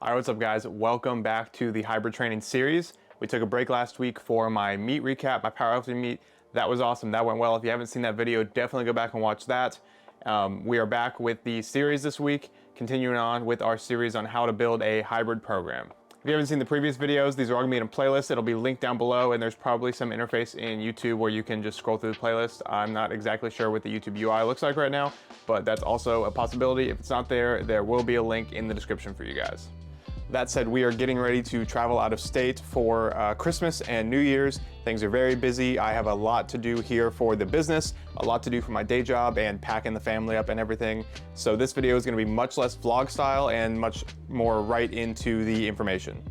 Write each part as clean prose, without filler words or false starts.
All right, what's up guys? Welcome back to the hybrid training series. We took a break last week for my meet recap, my powerlifting meet. That was awesome, that went well. If you haven't seen that video, definitely go back and watch that. We are back with the series this week, continuing on with our series on how to build a hybrid program. If you haven't seen the previous videos, these are all gonna be in a playlist. It'll be linked down below, and there's probably some interface in YouTube where you can just scroll through the playlist. I'm not exactly sure what the YouTube UI looks like right now, but that's also a possibility. If it's not there, there will be a link in the description for you guys. That said, we are getting ready to travel out of state for Christmas and New Year's. Things are very busy. I have a lot to do here for the business, a lot to do for my day job and packing the family up and everything. So this video is gonna be much less vlog style and much more right into the information.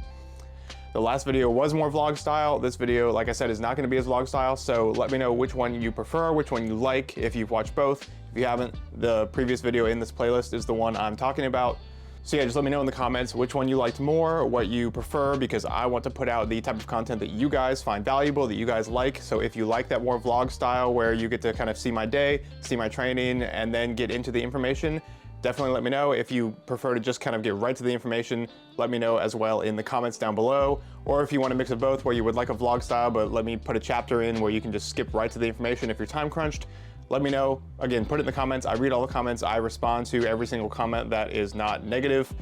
The last video was more vlog style. This video, like I said, is not gonna be as vlog style. So let me know which one you prefer, which one you like, if you've watched both. If you haven't, the previous video in this playlist is the one I'm talking about. So yeah, just let me know in the comments which one you liked more, what you prefer, because I want to put out the type of content that you guys find valuable, that you guys like. So if you like that more vlog style where you get to kind of see my day, see my training, and then get into the information, definitely let me know. If you prefer to just kind of get right to the information, let me know as well in the comments down below. Or if you want to mix of both, where you would like a vlog style, but let me put a chapter in where you can just skip right to the information if you're time crunched, let me know. Again, put it in the comments. I read all the comments. I respond to every single comment that is not negative.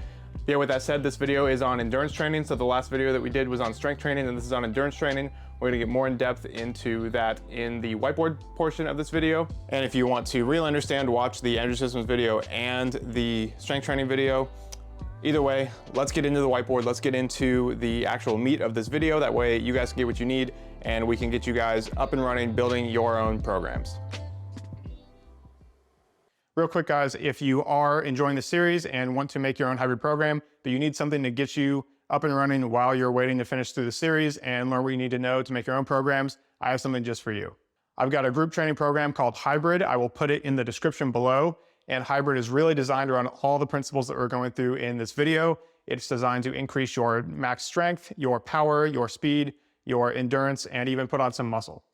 Yeah, with that said, this video is on endurance training. So the last video that we did was on strength training, and this is on endurance training. We're gonna get more in depth into that in the whiteboard portion of this video. And if you want to really understand, watch the energy systems video and the strength training video. Either way, let's get into the whiteboard. Let's get into the actual meat of this video. That way you guys can get what you need and we can get you guys up and running, building your own programs. Real quick guys, if you are enjoying the series and want to make your own hybrid program, but you need something to get you up and running while you're waiting to finish through the series and learn what you need to know to make your own programs, I have something just for you. I've got a group training program called Hybrid. I will put it in the description below. And Hybrid is really designed around all the principles that we're going through in this video. It's designed to increase your max strength, your power, your speed, your endurance, and even put on some muscle.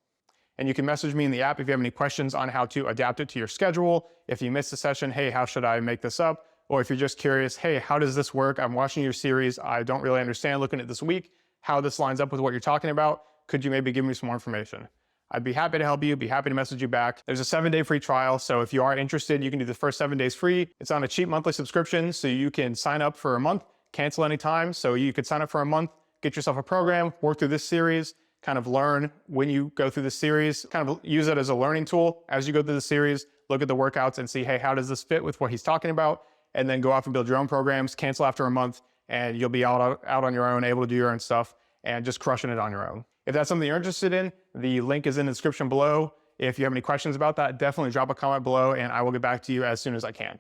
And you can message me in the app if you have any questions on how to adapt it to your schedule. If you missed a session, hey, how should I make this up? Or if you're just curious, hey, how does this work? I'm watching your series. I don't really understand looking at this week, how this lines up with what you're talking about. Could you maybe give me some more information? I'd be happy to help you, be happy to message you back. There's a 7-day free trial. So if you are interested, you can do the first 7 days free. It's on a cheap monthly subscription. So you can sign up for a month, cancel anytime. So you could sign up for a month, get yourself a program, work through this series, kind of learn when you go through the series, kind of use it as a learning tool as you go through the series, look at the workouts and see, hey, how does this fit with what he's talking about? And then go off and build your own programs, cancel after a month, and you'll be out on your own, able to do your own stuff and just crushing it on your own. If that's something you're interested in, the link is in the description below. If you have any questions about that, definitely drop a comment below and I will get back to you as soon as I can.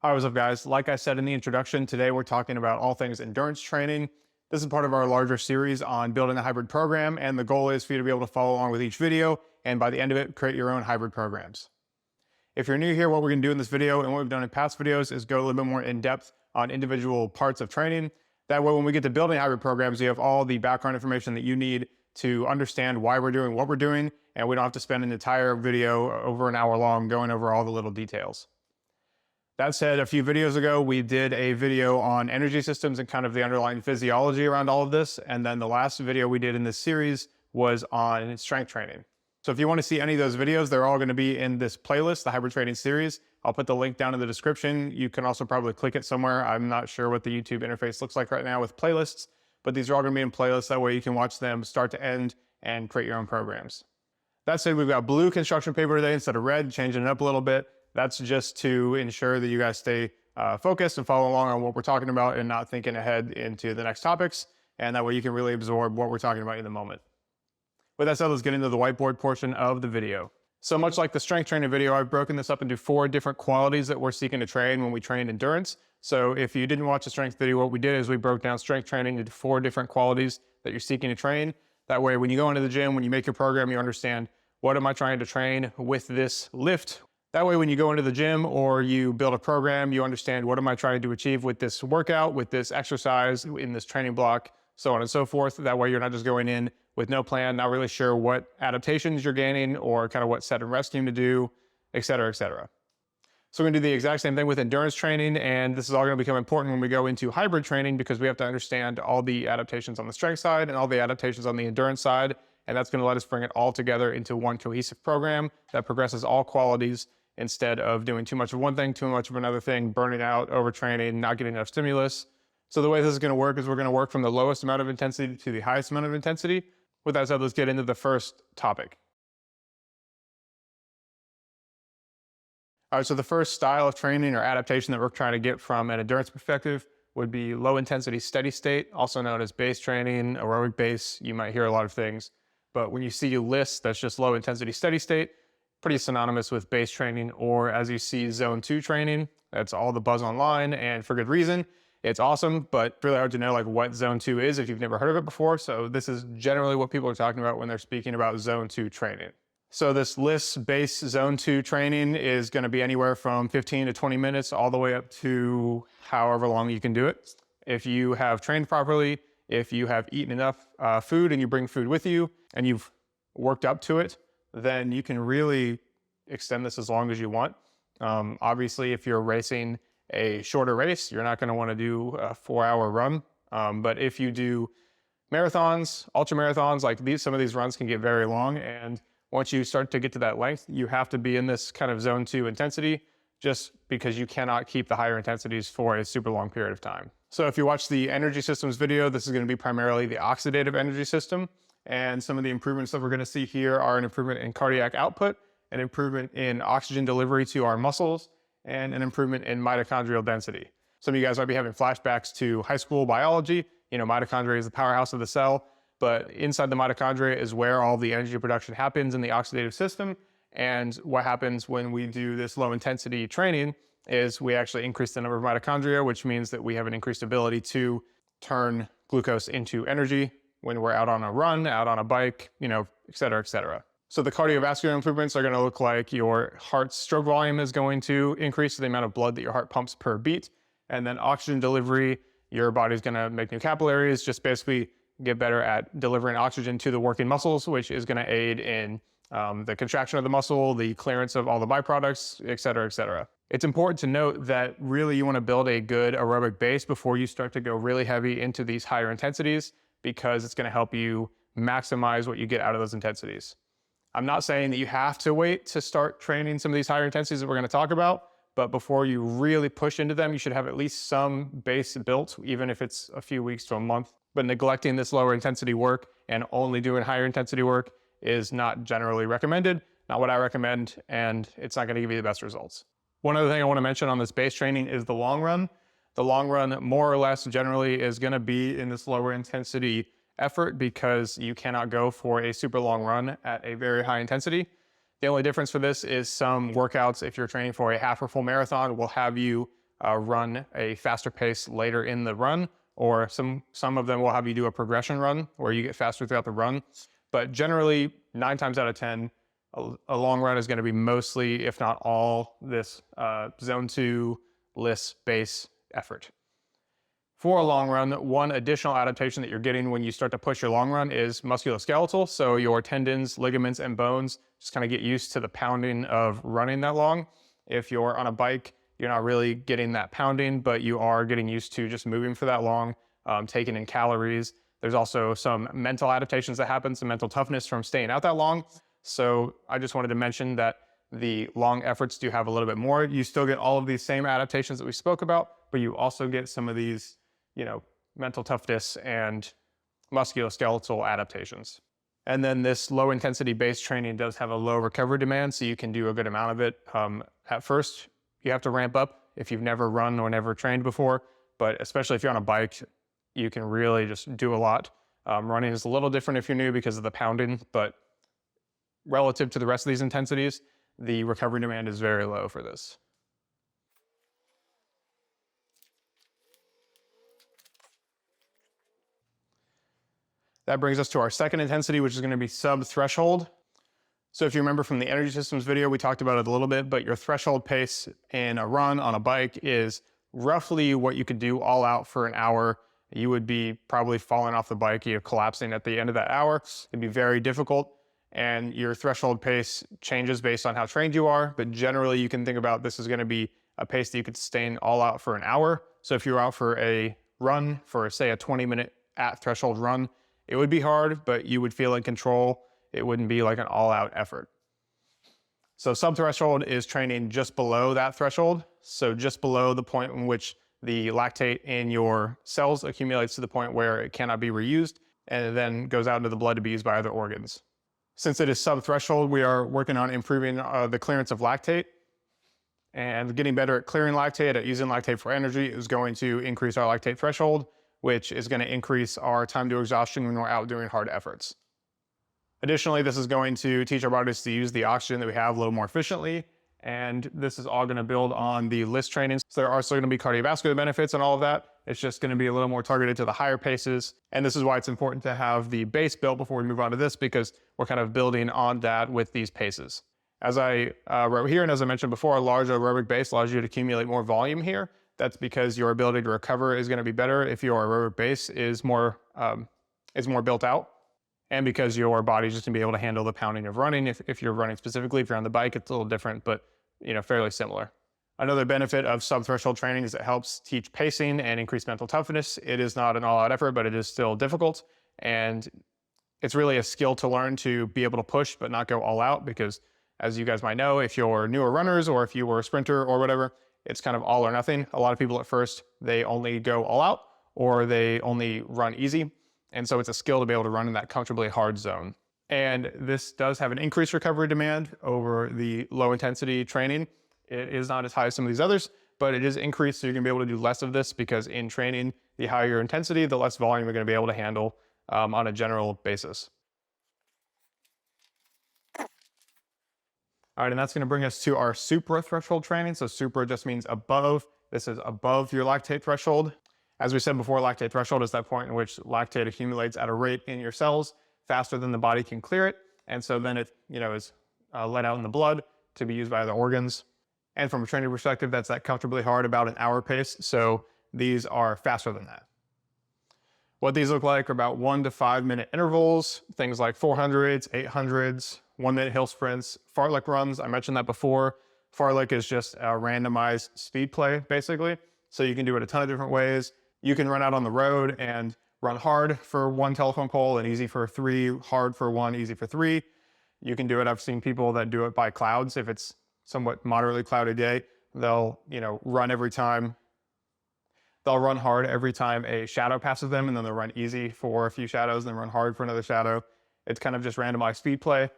All right, what's up guys? Like I said in the introduction, today we're talking about all things endurance training. This is part of our larger series on building a hybrid program, and the goal is for you to be able to follow along with each video, and by the end of it, create your own hybrid programs. If you're new here, what we're gonna do in this video and what we've done in past videos is go a little bit more in depth on individual parts of training. That way, when we get to building hybrid programs, you have all the background information that you need to understand why we're doing what we're doing, and we don't have to spend an entire video over an hour long going over all the little details. That said, a few videos ago, we did a video on energy systems and kind of the underlying physiology around all of this. And then the last video we did in this series was on strength training. So if you want to see any of those videos, they're all going to be in this playlist, the hybrid training series. I'll put the link down in the description. You can also probably click it somewhere. I'm not sure what the YouTube interface looks like right now with playlists, but these are all going to be in playlists. That way you can watch them start to end and create your own programs. That said, we've got blue construction paper today instead of red, changing it up a little bit. That's just to ensure that you guys stay focused and follow along on what we're talking about and not thinking ahead into the next topics. And that way you can really absorb what we're talking about in the moment. With that said, let's get into the whiteboard portion of the video. So much like the strength training video, I've broken this up into 4 different qualities that we're seeking to train when we train endurance. So if you didn't watch the strength video, what we did is we broke down strength training into 4 different qualities that you're seeking to train. That way, when you go into the gym, when you make your program, you understand, what am I trying to train with this lift? That way, when you go into the gym or you build a program, you understand, what am I trying to achieve with this workout, with this exercise, in this training block, so on and so forth. That way you're not just going in with no plan, not really sure what adaptations you're gaining or kind of what set and rest scheme to do, et cetera, et cetera. So we're gonna do the exact same thing with endurance training, and this is all gonna become important when we go into hybrid training because we have to understand all the adaptations on the strength side and all the adaptations on the endurance side, and that's gonna let us bring it all together into one cohesive program that progresses all qualities instead of doing too much of one thing, too much of another thing, burning out, overtraining, not getting enough stimulus. So the way this is gonna work is we're gonna work from the lowest amount of intensity to the highest amount of intensity. With that said, let's get into the first topic. All right, so the first style of training or adaptation that we're trying to get from an endurance perspective would be low intensity steady state, also known as base training, aerobic base. You might hear a lot of things, but when you see lists that's just low intensity steady state, pretty synonymous with base training, or as you see zone 2 training, that's all the buzz online, and for good reason. It's awesome, but really hard to know like what zone 2 is if you've never heard of it before. So this is generally what people are talking about when they're speaking about zone 2 training. So this LISS base zone 2 training is going to be anywhere from 15 to 20 minutes all the way up to however long you can do it. If you have trained properly, if you have eaten enough food and you bring food with you and you've worked up to it, then you can really extend this as long as you want. Obviously, if you're racing a shorter race, you're not going to want to do a 4-hour run. But if you do marathons, ultra marathons, like some of these runs can get very long, and once you start to get to that length, you have to be in this kind of zone 2 intensity just because you cannot keep the higher intensities for a super long period of time. So if you watch the energy systems video, this is going to be primarily the oxidative energy system. And some of the improvements that we're going to see here are an improvement in cardiac output, an improvement in oxygen delivery to our muscles, and an improvement in mitochondrial density. Some of you guys might be having flashbacks to high school biology. You know, mitochondria is the powerhouse of the cell. But inside the mitochondria is where all the energy production happens in the oxidative system. And what happens when we do this low intensity training is we actually increase the number of mitochondria, which means that we have an increased ability to turn glucose into energy when we're out on a run, out on a bike, you know, et cetera, et cetera. So the cardiovascular improvements are going to look like your heart's stroke volume is going to increase the amount of blood that your heart pumps per beat. And then oxygen delivery, your body's going to make new capillaries, just basically get better at delivering oxygen to the working muscles, which is going to aid in the contraction of the muscle, the clearance of all the byproducts, et cetera, et cetera. It's important to note that really you want to build a good aerobic base before you start to go really heavy into these higher intensities, because it's going to help you maximize what you get out of those intensities. I'm not saying that you have to wait to start training some of these higher intensities that we're going to talk about, but before you really push into them, you should have at least some base built, even if it's a few weeks to a month. But neglecting this lower intensity work and only doing higher intensity work is not generally recommended, not what I recommend, and it's not going to give you the best results. One other thing I want to mention on this base training is the long run. The long run, more or less, generally is going to be in this lower intensity effort because you cannot go for a super long run at a very high intensity. The only difference for this is some workouts, if you're training for a half or full marathon, will have you run a faster pace later in the run, or some of them will have you do a progression run where you get faster throughout the run. But generally, 9 times out of 10, a long run is going to be mostly, if not all, this zone 2 LISS base effort. For a long run, one additional adaptation that you're getting when you start to push your long run is musculoskeletal. So your tendons, ligaments, and bones just kind of get used to the pounding of running that long. If you're on a bike, you're not really getting that pounding, but you are getting used to just moving for that long, taking in calories. There's also some mental adaptations that happen, some mental toughness from staying out that long. So I just wanted to mention that the long efforts do have a little bit more. You still get all of these same adaptations that we spoke about, but you also get some of these, you know, mental toughness and musculoskeletal adaptations. And then this low intensity base training does have a low recovery demand, so you can do a good amount of it. At first, you have to ramp up if you've never run or never trained before, but especially if you're on a bike, you can really just do a lot. Running is a little different if you're new because of the pounding, but relative to the rest of these intensities, the recovery demand is very low for this. That brings us to our second intensity, which is going to be sub-threshold. So if you remember from the energy systems video, we talked about it a little bit, but your threshold pace in a run on a bike is roughly what you could do all out for an hour. You would be probably falling off the bike, you're collapsing at the end of that hour. It'd be very difficult. and your threshold pace changes based on how trained you are. But generally, you can think about this is going to be a pace that you could sustain all out for an hour. So if you're out for a run, for say a 20-minute at threshold run, it would be hard, but you would feel in control. It wouldn't be like an all-out effort. So subthreshold is training just below that threshold. So just below the point in which the lactate in your cells accumulates to the point where it cannot be reused, and it then goes out into the blood to be used by other organs. Since it is subthreshold, we are working on improving the clearance of lactate. And getting better at clearing lactate, at using lactate for energy, is going to increase our lactate threshold, which is going to increase our time to exhaustion when we're out doing hard efforts. Additionally, this is going to teach our bodies to use the oxygen that we have a little more efficiently, and this is all going to build on the LISS training. So there are still going to be cardiovascular benefits and all of that. It's just going to be a little more targeted to the higher paces, and this is why it's important to have the base built before we move on to this, because we're kind of building on that with these paces. As I wrote here, and as I mentioned before, a large aerobic base allows you to accumulate more volume here. That's because your ability to recover is going to be better if your aerobic base is more built out. And because your body's just gonna be able to handle the pounding of running. If you're running specifically, if you're on the bike, it's a little different, but fairly similar. Another benefit of subthreshold training is it helps teach pacing and increase mental toughness. It is not an all-out effort, but it is still difficult. And it's really a skill to learn to be able to push, but not go all out, because as you guys might know, if you're newer runners or if you were a sprinter or whatever, it's kind of all or nothing. A lot of people at first, they only go all out or they only run easy. And so it's a skill to be able to run in that comfortably hard zone. And this does have an increased recovery demand over the low intensity training. It is not as high as some of these others, but it is increased, so you're gonna be able to do less of this, because in training, the higher your intensity, the less volume you're gonna be able to handle on a general basis. All right, and that's gonna bring us to our supra-threshold training. So supra just means above. This is above your lactate threshold. As we said before, lactate threshold is that point in which lactate accumulates at a rate in your cells faster than the body can clear it. And so then it is let out in the blood to be used by other organs. And from a training perspective, that's that comfortably hard, about an hour pace. So these are faster than that. What these look like are about 1 to 5 minute intervals, things like 400s, 800s, 1 minute hill sprints, fartlek runs. I mentioned that before. Fartlek is just a randomized speed play, basically. So you can do it a ton of different ways. You can run out on the road and run hard for 1 telephone pole and easy for 3, hard for 1, easy for 3. You can do it. I've seen people that do it by clouds. If it's somewhat moderately cloudy day, they'll, run every time. They'll run hard every time a shadow passes them, and then they'll run easy for a few shadows and then run hard for another shadow. It's kind of just randomized speed play.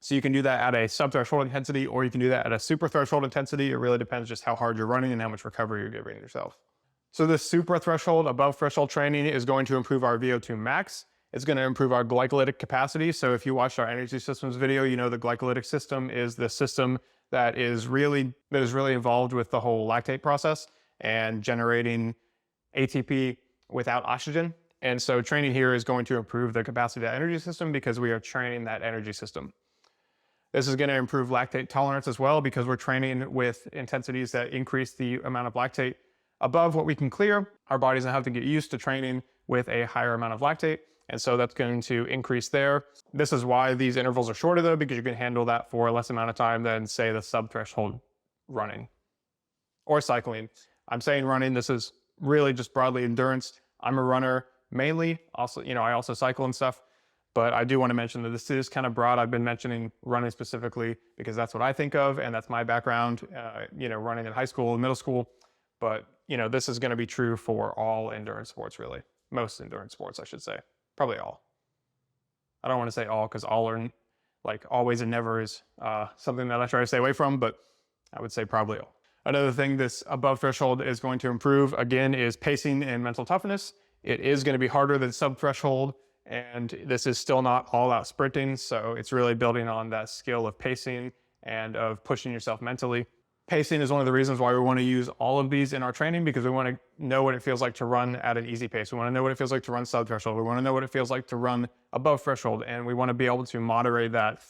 So you can do that at a subthreshold intensity, or you can do that at a super-threshold intensity. It really depends just how hard you're running and how much recovery you're giving yourself. So this supra-threshold, above-threshold training is going to improve our VO2 max. It's going to improve our glycolytic capacity. So if you watched our energy systems video, you know the glycolytic system is the system that is really involved with the whole lactate process and generating ATP without oxygen. And so training here is going to improve the capacity of that energy system, because we are training that energy system. This is going to improve lactate tolerance as well, because we're training with intensities that increase the amount of lactate above what we can clear. Our bodies have to get used to training with a higher amount of lactate, and so that's going to increase there. This is why these intervals are shorter though, because you can handle that for a less amount of time than, say, the sub-threshold running or cycling. I'm saying running, this is really just broadly endurance. I'm a runner mainly, also, I also cycle and stuff, but I do want to mention that this is kind of broad. I've been mentioning running specifically because that's what I think of, and that's my background, running in high school and middle school. But, this is going to be true for all endurance sports, really. Most endurance sports, I should say. Probably all. I don't want to say all, because all are like always and never is something that I try to stay away from, but I would say probably all. Another thing this above threshold is going to improve, again, is pacing and mental toughness. It is going to be harder than sub-threshold, and this is still not all-out sprinting, so it's really building on that skill of pacing and of pushing yourself mentally. Pacing is one of the reasons why we want to use all of these in our training, because we want to know what it feels like to run at an easy pace. We want to know what it feels like to run sub-threshold. We want to know what it feels like to run above threshold, and we want to be able to moderate that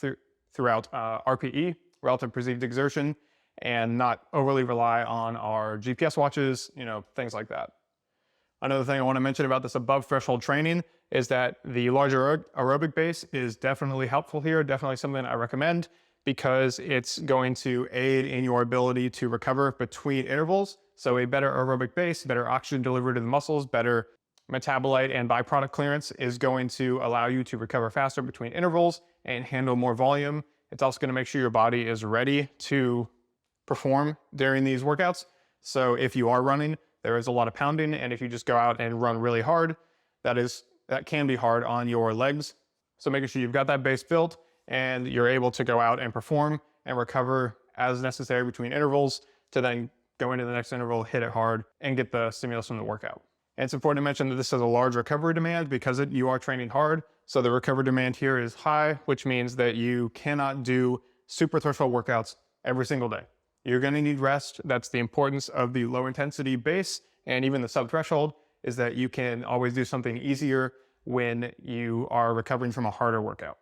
throughout RPE, relative perceived exertion, and not overly rely on our GPS watches, things like that. Another thing I want to mention about this above threshold training is that the larger aerobic base is definitely helpful here, definitely something I recommend, because it's going to aid in your ability to recover between intervals. So a better aerobic base, better oxygen delivery to the muscles, better metabolite and byproduct clearance is going to allow you to recover faster between intervals and handle more volume. It's also going to make sure your body is ready to perform during these workouts. So if you are running, there is a lot of pounding, and if you just go out and run really hard, that can be hard on your legs. So making sure you've got that base built and you're able to go out and perform and recover as necessary between intervals to then go into the next interval, hit it hard, and get the stimulus from the workout. And it's important to mention that this has a large recovery demand because you are training hard. So the recovery demand here is high, which means that you cannot do super threshold workouts every single day. You're going to need rest. That's the importance of the low intensity base, and even the sub threshold is that you can always do something easier when you are recovering from a harder workout.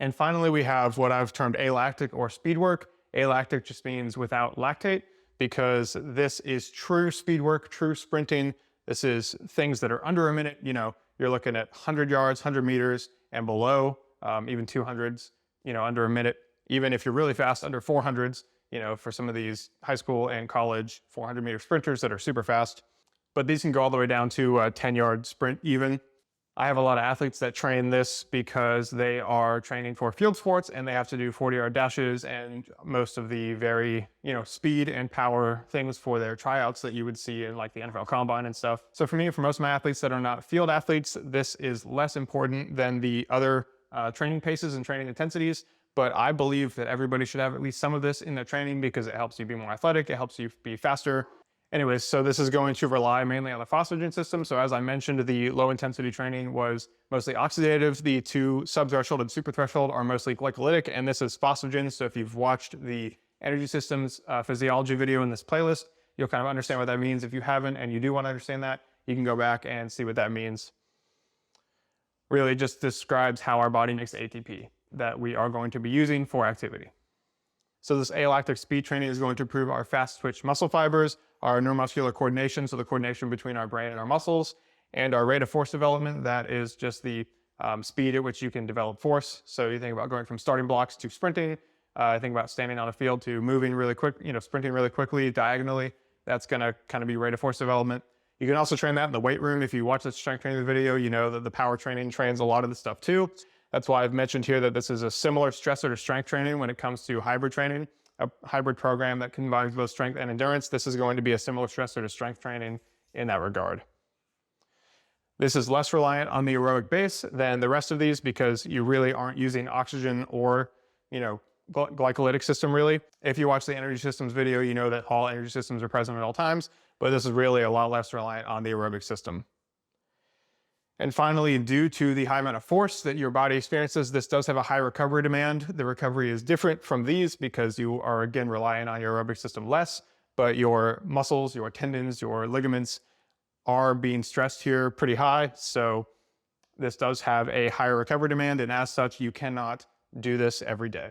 And finally, we have what I've termed alactic or speed work. Alactic just means without lactate, because this is true speed work, true sprinting. This is things that are under a minute. You know, you're looking at 100 yards, 100 meters and below, even 200s, under a minute. Even if you're really fast, under 400s, for some of these high school and college 400-meter sprinters that are super fast. But these can go all the way down to a 10-yard sprint even. I have a lot of athletes that train this because they are training for field sports and they have to do 40-yard dashes and most of the very, speed and power things for their tryouts that you would see in like the NFL Combine and stuff. So for me, for most of my athletes that are not field athletes, this is less important than the other training paces and training intensities. But I believe that everybody should have at least some of this in their training because it helps you be more athletic, it helps you be faster. Anyways, so this is going to rely mainly on the phosphagen system. So as I mentioned, the low intensity training was mostly oxidative. The two subthreshold and superthreshold are mostly glycolytic, and this is phosphagen. So if you've watched the energy systems physiology video in this playlist, you'll kind of understand what that means. If you haven't and you do want to understand that, you can go back and see what that means. Really just describes how our body makes ATP that we are going to be using for activity. So this alactic speed training is going to improve our fast twitch muscle fibers, our neuromuscular coordination, so the coordination between our brain and our muscles, and our rate of force development. That is just the speed at which you can develop force. So you think about going from starting blocks to sprinting, think about standing on a field to moving really quick, sprinting really quickly diagonally. That's going to kind of be rate of force development. You can also train that in the weight room. If you watch the strength training video, you know that the power training trains a lot of the stuff too. That's why I've mentioned here that this is a similar stressor to strength training when it comes to hybrid training, a hybrid program that combines both strength and endurance. This is going to be a similar stressor to strength training in that regard. This is less reliant on the aerobic base than the rest of these because you really aren't using oxygen or, glycolytic system really. If you watch the energy systems video, you know that all energy systems are present at all times, but this is really a lot less reliant on the aerobic system. And finally, due to the high amount of force that your body experiences, this does have a high recovery demand. The recovery is different from these because you are, again, relying on your aerobic system less, but your muscles, your tendons, your ligaments are being stressed here pretty high. So this does have a higher recovery demand, and as such, you cannot do this every day.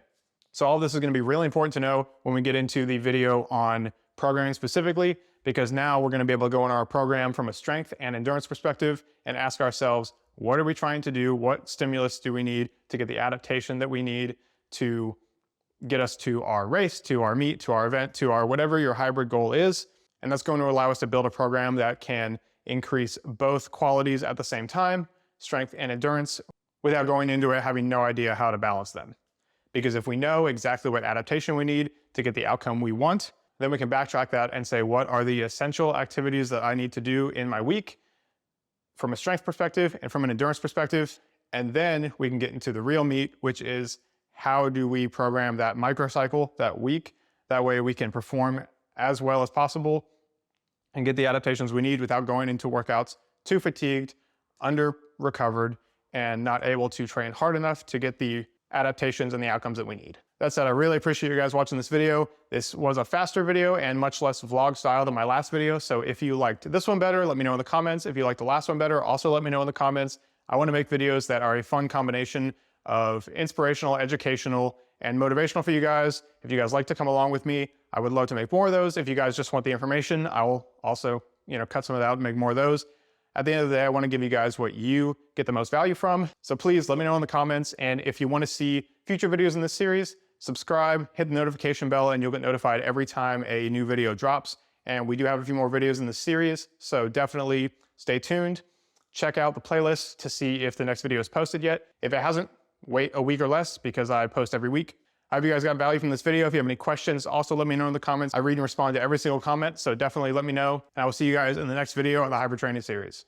So all of this is going to be really important to know when we get into the video on programming specifically, because now we're going to be able to go in our program from a strength and endurance perspective and ask ourselves, what are we trying to do? What stimulus do we need to get the adaptation that we need to get us to our race, to our meet, to our event, to our whatever your hybrid goal is? And that's going to allow us to build a program that can increase both qualities at the same time, strength and endurance, without going into it having no idea how to balance them. Because if we know exactly what adaptation we need to get the outcome we want, then we can backtrack that and say, what are the essential activities that I need to do in my week from a strength perspective and from an endurance perspective? And then we can get into the real meat, which is how do we program that microcycle, that week? That way we can perform as well as possible and get the adaptations we need without going into workouts too fatigued, under recovered, and not able to train hard enough to get the adaptations and the outcomes that we need. That said, I really appreciate you guys watching this video. This was a faster video and much less vlog style than my last video. So if you liked this one better, let me know in the comments. If you liked the last one better, also let me know in the comments. I want to make videos that are a fun combination of inspirational, educational, and motivational for you guys. If you guys like to come along with me, I would love to make more of those. If you guys just want the information, I will also, cut some of that out and make more of those. At the end of the day, I want to give you guys what you get the most value from. So please let me know in the comments. And if you want to see future videos in this series, subscribe, hit the notification bell, and you'll get notified every time a new video drops. And we do have a few more videos in this series, so definitely stay tuned. Check out the playlist to see if the next video is posted yet. If it hasn't, wait a week or less because I post every week. I hope you guys got value from this video. If you have any questions, also let me know in the comments. I read and respond to every single comment, so definitely let me know. And I will see you guys in the next video on the Hybrid Training series.